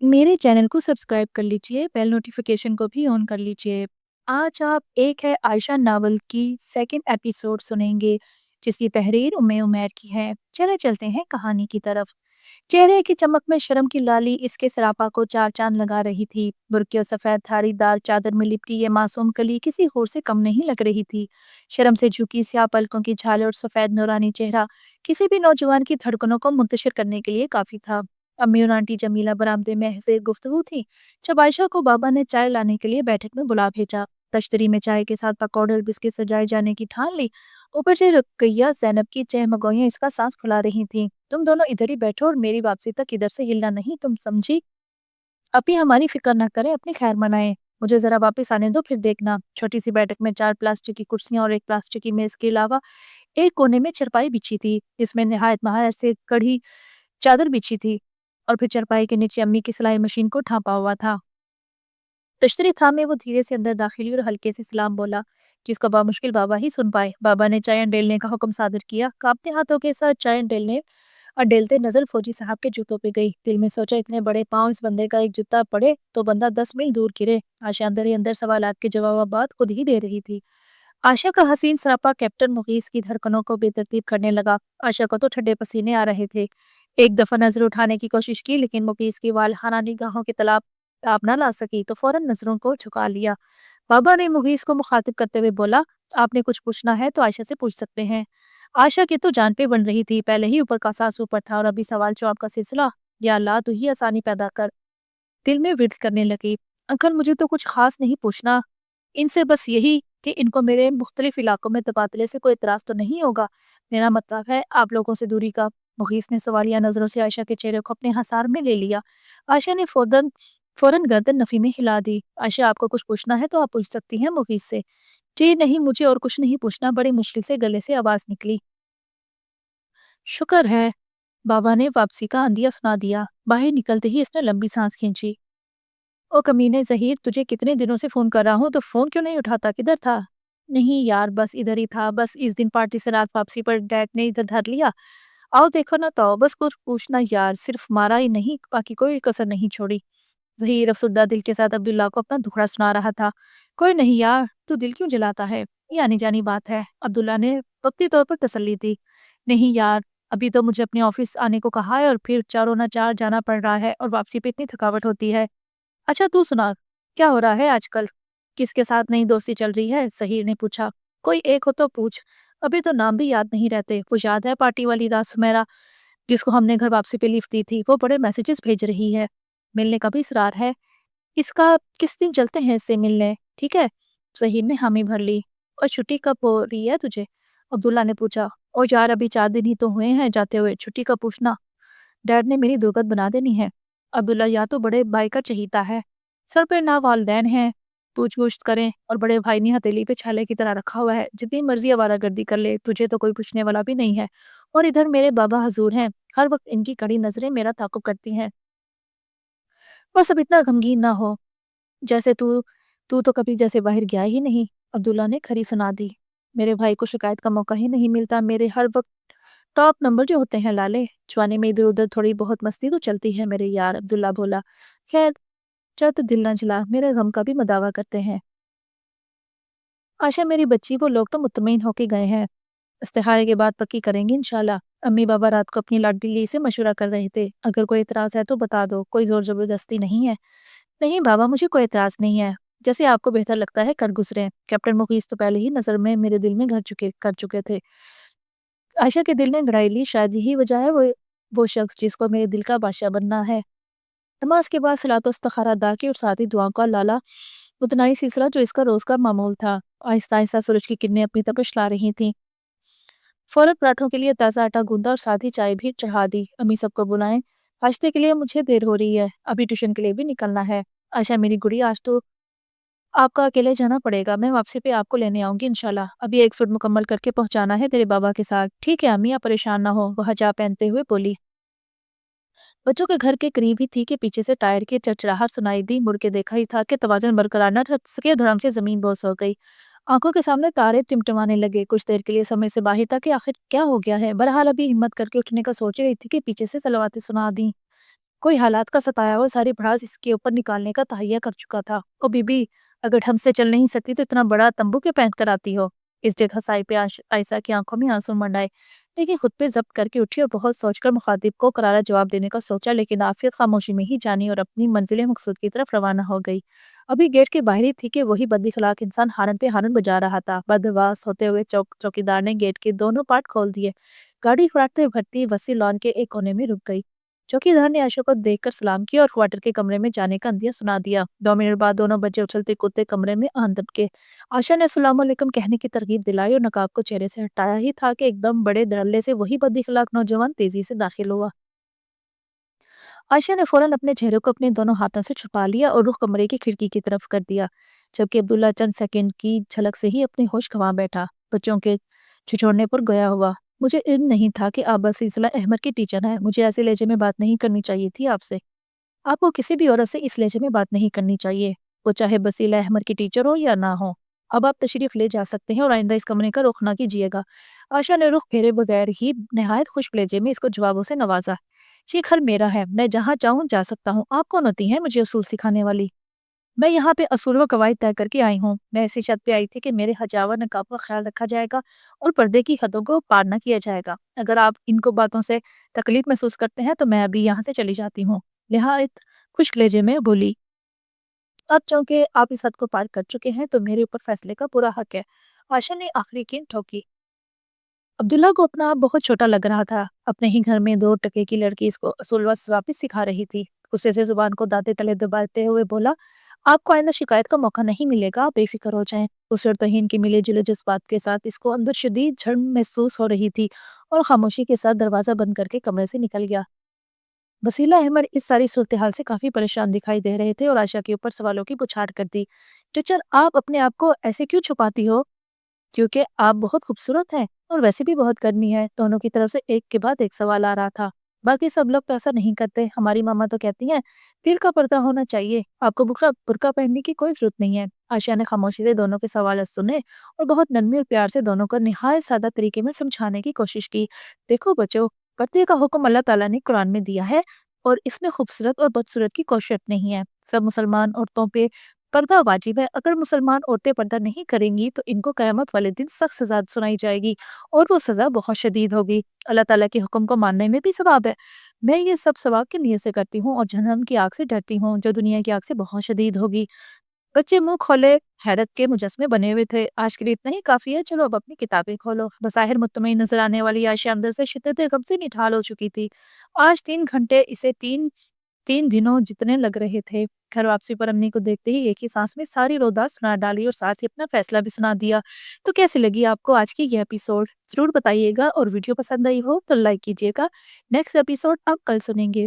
मेरे चैनल को सब्सक्राइब कर लीजिए, बेल नोटिफिकेशन को भी ऑन कर लीजिए। आज आप एक है आयशा नावल की सेकंड एपिसोड सुनेंगे, जिसकी तहरीर उम्मे उमैर की है। चले चलते हैं कहानी की तरफ। चेहरे की चमक में शर्म की लाली इसके सरापा को चार चांद लगा रही थी। बुर्के और सफेद धारीदार चादर में लिपटी ये मासूम कली किसी होर से कम नहीं लग रही थी। शर्म से झुकी स्याह पलकों की झाल और सफेद नूरानी चेहरा किसी भी नौजवान की धड़कनों को मुंतशिर करने के लिए काफी था। अम्मी और आंटी जमीला बरामदे में हंसे गुफ्तगू थी जब आयशा को बाबा ने चाय लाने के लिए बैठक में बुला भेजा। तश्तरी में चाय के साथ पकौड़े और बिस्किट सजाए जाने की ठान ली। ऊपर से रुकैया जैनब की चहमगोइयां इसका सांस फुला रही थीं। तुम दोनों इधर ही बैठो और मेरी वापसी तक इधर से हिलना नहीं, तुम समझी? अभी हमारी फिक्र न करें, अपनी खैर मनाएं। मुझे जरा वापस आने दो, फिर देखना। छोटी सी बैठक में चार प्लास्टिक की कुर्सियां और एक प्लास्टिक की मेज के अलावा एक कोने में चरपाई बिछी थी, जिसमें निहायत महारत से कढ़ी चादर बिछी थी और फिर चरपाई के नीचे अम्मी की सिलाई मशीन को ढांपा हुआ था। तश्तरी थामे वो धीरे से अंदर दाखिल हुई और हल्के से सलाम बोला, जिसको बामुश्किल बाबा ही सुन पाए। बाबा ने चाय डेलने का हुक्म सादर किया। कांपते हाथों के साथ चाय डेलने और डेलते नजर फौजी साहब के जूतों पे गई। दिल में सोचा, इतने बड़े पाँव इस बंदे का एक जूता पड़े तो बंदा 10 मील दूर गिरे। आशा अंदर ही अंदर सवालात के जवाब बात खुद ही दे रही थी। आशा का हसीन सरापा कैप्टन मुगीस की धड़कनों को बेतरतीब करने लगा। आशा को तो ठंडे पसीने आ रहे थे। एक दफा नजर उठाने की कोशिश की, लेकिन मुगीस की वालहाना निगाहों के ताप न ला सकी तो फौरन नजरों को झुका लिया। बाबा ने मुगीस को मुखातिब करते हुए बोला, आपने कुछ पूछना है तो आयशा से पूछ सकते हैं। आशा की तो जान पे बन रही थी। पहले ही ऊपर का सांस ऊपर था और अभी सवाल जवाब का सिलसिला। या अल्लाह, तू ही आसानी पैदा कर। दिल में विर्द करने लगी। अंकल, मुझे तो कुछ खास नहीं पूछना, इनसे बस यही कि इनको मेरे मुख्तलिफ इलाकों में तबादले से कोई इतराज तो नहीं होगा। मेरा मतलब है आप लोगों से दूरी का। मुगीस ने सवालिया नजरों से आयशा के चेहरे को अपने हसार में ले लिया। आयशा ने फौरन फौरन गर्दन नफी में हिला दी। आयशा, आपको कुछ पूछना है तो आप पूछ सकती हैं मुगीस से। जी नहीं, मुझे और कुछ नहीं पूछना, बड़ी मुश्किल से गले से आवाज निकली। शुक्र है, बाबा ने वापसी का अंदिया सुना दिया। बाहर निकलते ही इसने लंबी सांस खींची। ओ कमीने ज़हीर, तुझे कितने दिनों से फ़ोन कर रहा हूँ तो फ़ोन क्यों नहीं उठाता, किधर था? नहीं यार, बस इधर ही था। बस इस दिन पार्टी से रात वापसी पर डैड ने इधर धर लिया। आओ देखो ना, तो बस कुछ पूछना यार, सिर्फ मारा ही नहीं, बाकी कोई कसर नहीं छोड़ी। ज़हीर अफसरदा दिल के साथ अब्दुल्ला को अपना दुखड़ा सुना रहा था। कोई नहीं यार, तू दिल क्यों जलाता है, ये आनी जानी बात है। अब्दुल्ला ने वक्ती तौर पर तसल्ली दी। नहीं यार, अभी तो मुझे अपने ऑफिस आने को कहा है और फिर चारों ना चार जाना पड़ रहा है और वापसी पे इतनी थकावट होती है। अच्छा तू सुना, क्या हो रहा है आजकल? किसके साथ नई दोस्ती चल रही है? सहीर ने पूछा। कोई एक हो तो पूछ। अभी तो नाम भी याद नहीं रहते। वो याद है पार्टी वाली रात सुमेरा, जिसको हमने घर वापसी पे लिफ्ट दी थी, वो बड़े मैसेजेस भेज रही है। मिलने का भी इसरार है इसका। किस दिन चलते हैं इससे मिलने, ठीक है? सहीर ने हामी भर ली। और छुट्टी कब हो रही है तुझे? अब्दुल्ला ने पूछा। ओ यार, अभी 4 दिन ही तो हुए हैं जाते हुए, छुट्टी का पूछना। डैड ने मेरी दुर्गत बना देनी है। अब्दुल्ला या तो बड़े भाई का चहीता है, सर पे ना वालदैन है, पूछ पूछ करें, और बड़े भाई ने हथेली पे छाले की तरह रखा हुआ है, जितनी मर्जी आवारागर्दी कर ले, तुझे तो कोई पूछने वाला भी नहीं है। और इधर मेरे बाबा हजूर हैं, हर वक्त इनकी कड़ी नजरें मेरा ताकुब करती हैं। बस अब इतना गमगीन ना हो, जैसे तू तू तो कभी जैसे बाहर गया ही नहीं। अब्दुल्ला ने खरी सुना दी। मेरे भाई को शिकायत का मौका ही नहीं मिलता। मेरे हर वक्त टॉप नंबर जो होते हैं लाले। जवानी में इधर उधर थोड़ी बहुत मस्ती तो चलती है मेरे यार, अब्दुल्ला बोला। खैर, जा तो दिल ना जला, मेरे गम का भी मदावा करते हैं। आशा मेरी बच्ची, वो लोग तो मुतमईन होके गए हैं, इस्तिहारे के बाद पक्की करेंगे इंशाल्लाह। अम्मी बाबा रात को अपनी लाडली से मशवरा कर रहे थे। अगर कोई इतराज है तो बता दो, कोई जोर जबरदस्ती नहीं है। नहीं बाबा, मुझे कोई एतराज नहीं है, जैसे आपको बेहतर लगता है कर गुजरे। कैप्टन मुखीस तो पहले ही नजर में मेरे दिल में घर कर चुके थे। आयशा के दिल ने गड़ाई ली, शायद यही वजह है वो शख्स जिसको मेरे दिल का बादशाह बनना है। नमाज के बाद सलातो इस्तिखारा अदा की और साथ ही दुआ का लाला उतना ही सिलसिला जो इसका रोज का मामूल था। आहिस्ता आहिस्ता सूरज की किरणें अपनी तपिश ला रही थीं। फौरन पराठों के लिए ताज़ा आटा गूंदा और साथ ही चाय भी चढ़ा दी। अम्मी सबको बुलाएं, नाश्ते के लिए मुझे देर हो रही है, अभी ट्यूशन के लिए भी निकलना है। आशा मेरी गुड़ी, आज तो आपका अकेले जाना पड़ेगा, मैं वापसी पे आपको लेने आऊंगी इंशाल्लाह। अभी एक सूट मुकम्मल करके पहुंचाना है तेरे बाबा के साथ। ठीक है अम्मी, आप परेशान ना हो, वह जा पहनते हुए बोली। बच्चों के घर के करीब ही थी कि पीछे से टायर की चरचराहट सुनाई दी। मुड़ के देखा ही था कि तवाज़ुन बरकरार न रख सके, धड़म से जमीन बोस हो गई। आंखों के सामने तारे टिमटिमाने लगे। कुछ देर के लिए समझ से बाहर था कि आखिर क्या हो गया है। बहरहाल अभी हिम्मत करके उठने का सोच रही थी कि पीछे से सलवातें सुना दी। کوئی حالات کا ستایا ہوا ساری بھڑاس اس کے اوپر نکالنے کا تہیا کر چکا تھا۔ او بی بی، اگر ڈھنگ سے چل نہیں سکتی تو اتنا بڑا تمبو کیوں پہن کر آتی ہو؟ اس جگہ سائی پہ عائشہ کی آنکھوں میں آنسو منڈائے، لیکن خود پہ ضبط کر کے اٹھی اور بہت سوچ کر مخاطب کو کرارا جواب دینے کا سوچا، لیکن آخر خاموشی میں ہی جانی اور اپنی منزل مقصود کی طرف روانہ ہو گئی۔ ابھی گیٹ کے باہر ہی تھی کہ وہی بد اخلاق انسان ہارن پہ ہارن بجا رہا تھا۔ بدحواس ہوتے ہوئے چوکیدار نے گیٹ کے دونوں پارٹ کھول دیے۔ گاڑی فراٹتے بھرتی وسیع لان کے ایک کونے میں رک گئی۔ چوکیدار نے عائشہ کو دیکھ کر سلام کیا اور کوارٹر کے کمرے میں جانے کا اندیہ سنا دیا۔ 2 منٹ بعد دونوں بچے اچھلتے کودتے کمرے میں آن دبکے۔ عائشہ نے السلام علیکم کہنے کی ترغیب دلائی اور نقاب کو چہرے سے ہٹایا ہی تھا کہ ایک دم بڑے دھڑلے سے وہی بد اخلاق نوجوان تیزی سے داخل ہوا۔ عائشہ نے فوراً اپنے چہرے کو اپنے دونوں ہاتھوں سے چھپا لیا اور رخ کمرے کی کھڑکی کی طرف کر دیا، جبکہ عبداللہ چند سیکنڈ کی جھلک سے ہی اپنے ہوش گنوا بیٹھا، بچوں کے چھچوڑنے پر گیا ہوا۔ مجھے علم نہیں تھا کہ آپ بسلسلہ احمد کی ٹیچر ہیں۔ مجھے ایسے لہجے میں بات نہیں کرنی چاہیے تھی آپ سے۔ آپ کو کسی بھی عورت سے اس لہجے میں بات نہیں کرنی چاہیے، وہ چاہے بسیلہ احمد کی ٹیچر ہو یا نہ ہو۔ اب آپ تشریف لے جا سکتے ہیں اور آئندہ اس کمرے کا رخ نہ کیجیے گا۔ عائشہ نے رخ پھیرے بغیر ہی نہایت خوش لہجے میں اس کو جوابوں سے نوازا۔ یہ گھر میرا ہے، میں جہاں چاہوں جا سکتا ہوں۔ آپ کون ہوتی ہیں مجھے اصول سکھانے والی؟ میں یہاں پہ اصول و قواعد طے کر کے آئی ہوں۔ میں ایسی شرط پہ آئی تھی کہ میرے حجاب و نقاب کا خیال رکھا جائے گا اور پردے کی حدوں کو پار نہ کیا جائے گا۔ اگر آپ ان کو باتوں سے تکلیف محسوس کرتے ہیں تو میں ابھی یہاں سے چلی جاتی ہوں۔ نہایت خشک لہجے میں بولی۔ اب چونکہ آپ اس حد کو پار کر چکے ہیں تو میرے اوپر فیصلے کا پورا حق ہے۔ عائشہ نے آخری کین ٹھوکی۔ عبداللہ کو اپنا آپ بہت چھوٹا لگ رہا تھا۔ اپنے ہی گھر میں 2 ٹکے کی لڑکی اس کو اصول واپس سکھا رہی تھی۔ غصے سے زبان کو دانتیں تلے دباتے ہوئے بولا، آپ کو آئندہ شکایت کا موقع نہیں ملے گا، آپ بے فکر ہو جائیں۔ اس اور توہین کی ملے جلے جذبات کے ساتھ اس کو اندر شدید جھڑن محسوس ہو رہی تھی اور خاموشی کے ساتھ دروازہ بند کر کے کمرے سے نکل گیا۔ بسیلہ احمد اس ساری صورتحال سے کافی پریشان دکھائی دے رہے تھے اور عائشہ کے اوپر سوالوں کی بچھاڑ کر دی۔ ٹیچر، آپ اپنے آپ کو ایسے کیوں چھپاتی ہو؟ کیونکہ آپ بہت خوبصورت ہیں اور ویسے بھی بہت گرمی ہے۔ دونوں کی طرف سے ایک کے بعد ایک سوال آ رہا تھا۔ باقی سب لوگ تو ایسا نہیں کرتے، ہماری ماما تو کہتی ہیں دل کا پردہ ہونا چاہیے، آپ کو برقع پہننے کی کوئی ضرورت نہیں ہے۔ عائشہ نے خاموشی سے دونوں کے سوالات سنے اور بہت نرمی اور پیار سے دونوں کو نہایت سادہ طریقے میں سمجھانے کی کوشش کی۔ دیکھو بچو، پردے کا حکم اللہ تعالیٰ نے قرآن میں دیا ہے اور اس میں خوبصورت اور بدصورت کی کوئی شرط نہیں ہے۔ سب مسلمان عورتوں پہ پردہ واجب ہے۔ اگر مسلمان عورتیں پردہ نہیں کریں گی تو ان کو قیامت والے دن سخت سزا سنائی جائے گی اور وہ سزا بہت شدید ہوگی۔ اللہ تعالیٰ کے حکم کو ماننے میں بھی ثواب ہے۔ میں یہ سب ثواب کی نیت سے کرتی ہوں اور جہنم کی آگ سے ڈرتی ہوں جو دنیا کی آگ سے بہت شدید ہوگی۔ بچے منہ کھولے حیرت کے مجسمے بنے ہوئے تھے۔ آج کے لیے اتنا ہی کافی ہے، چلو اب اپنی کتابیں کھولو۔ بظاہر مطمئن نظر آنے والی عائشہ اندر سے شدت غم سے نڈھال ہو چکی تھی۔ آج 3 گھنٹے اسے تین دنوں جتنے لگ رہے تھے۔ گھر واپسی پر امی کو دیکھتے ہی ایک ہی سانس میں ساری رودات سنا ڈالی اور ساتھ ہی اپنا فیصلہ بھی سنا دیا۔ تو کیسی لگی آپ کو آج کی یہ ایپیسوڈ؟ ضرور بتائیے گا اور ویڈیو پسند آئی ہو تو لائک کیجیے گا۔ نیکسٹ ایپیسوڈ آپ کل سنیں گے۔